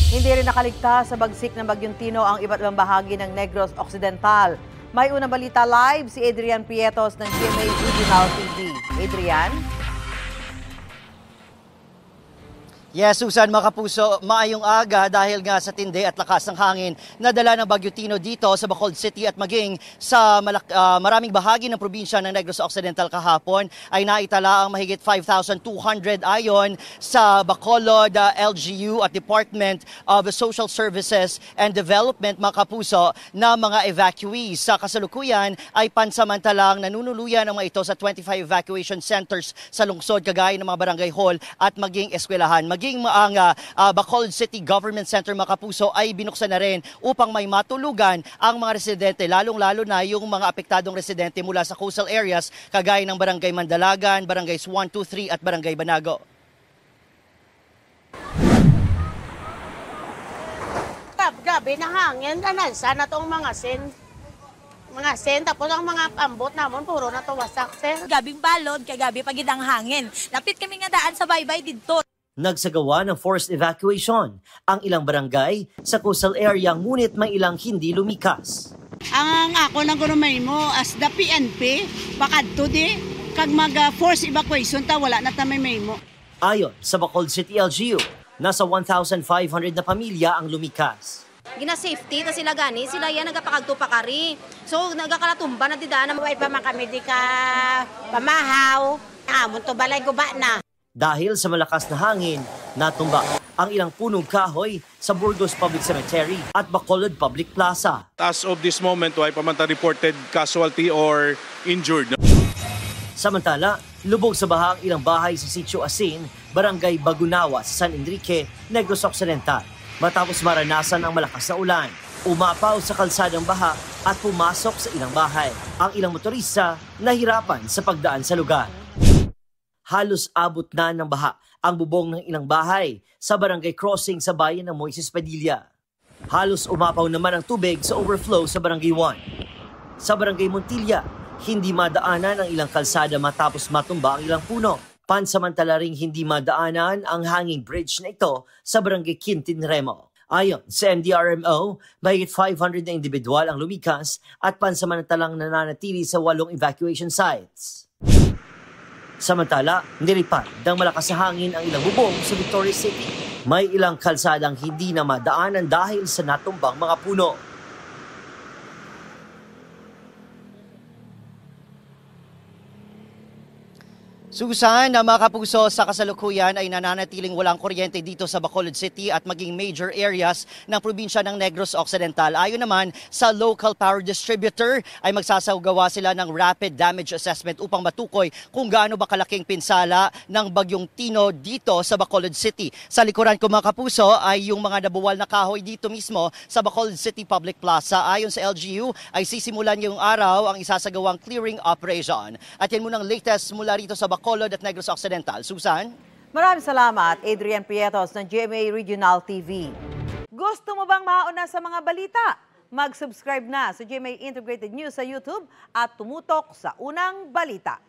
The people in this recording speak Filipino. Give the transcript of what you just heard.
Hindi rin nakaligtas sa bagsik ng Bagyong Tino ang iba't ibang bahagi ng Negros Occidental. May unang balita live si Adrian Prietos ng GMA Regional TV. Adrian? Yes, Susan, mga kapuso, maayong aga dahil nga sa tindi at lakas ng hangin na dala ng Bagyong Tino dito sa Bacolod City at maging sa maraming bahagi ng probinsya ng Negros Occidental kahapon ay naitala ang mahigit 5,200 ayon sa Bacolod LGU at Department of Social Services and Development, mga kapuso, na mga evacuees. Sa kasalukuyan ay pansamantalang nanunuluyan ang mga ito sa 25 evacuation centers sa lungsod kagaya ng mga barangay hall at maging eskwelahan. Ang Bacolod City Government Center, mga kapuso, ay binuksan na rin upang may matulugan ang mga residente, lalong-lalo na yung mga apektadong residente mula sa coastal areas kagaya ng Barangay Mandalagan, Barangays 1, 2, 3 at Barangay Banago. Gabi na hangin, sana itong mga sen, tapos ang mga pambot namon, puro na to wasak, sir. Gabing balod, kagabi pagid ang hangin. Lapit kami nga daan sa baybay dito. Nagsagawa ng forced evacuation ang ilang barangay sa coastal area ngunit may ilang hindi lumikas. Ang ako na gurumay mo as the PNP, pakadto di, kag mag-forced evacuation ta wala na ta may mo. Ayon sa Bacolod City LGU, nasa 1,500 na pamilya ang lumikas. Gina-safety ta sila gani, sila yan nagapakagtupakari. So nagakalatumba na didaan na May pa man kami di ka pamahaw, amon to balay guba na. Dahil sa malakas na hangin, natumba ang ilang punong kahoy sa Burgos Public Cemetery at Bacolod Public Plaza. As of this moment, wala pa man reported casualty or injured. Samantala, lubog sa baha ang ilang bahay sa Sitio Asin, Barangay Bagunawa sa San Enrique, Negros Occidental. Matapos maranasan ang malakas na ulan, umapaw sa kalsadang baha at pumasok sa ilang bahay. Ang ilang motorista nahirapan sa pagdaan sa lugar. Halos abot na ng baha ang bubong ng ilang bahay sa barangay crossing sa bayan ng Moises Padilla. Halos umapaw naman ang tubig sa overflow sa barangay 1. Sa barangay Montilla, hindi madaanan ang ilang kalsada matapos matumba ang ilang puno. Pansamantala ring hindi madaanan ang hanging bridge na ito sa barangay Quintin Remo. Ayon sa MDRMO, mahigit 500 na individual ang lumikas at pansamantalang nananatili sa 8 evacuation sites. Samantala, nilipad ng malakas na hangin ang ilang bubong sa Victoria City. May ilang kalsadang hindi na madaanan dahil sa natumbang mga puno. Susan, mga kapuso, sa kasalukuyan ay nananatiling walang kuryente dito sa Bacolod City at maging major areas ng probinsya ng Negros Occidental. Ayon naman sa local power distributor ay magsasagawa sila ng rapid damage assessment upang matukoy kung gaano ba kalaking pinsala ng Bagyong Tino dito sa Bacolod City. Sa likuran ko, mga kapuso, ay yung mga nabuwal na kahoy dito mismo sa Bacolod City Public Plaza. Ayon sa LGU ay sisimulan ngayong araw ang isasagawang clearing operation. At yan munang latest mula rito sa Bacolod at Negros Occidental. Susan? Maraming salamat, Adrian Prietos ng GMA Regional TV. Gusto mo bang mauna sa mga balita? Mag-subscribe na sa GMA Integrated News sa YouTube at tumutok sa unang balita.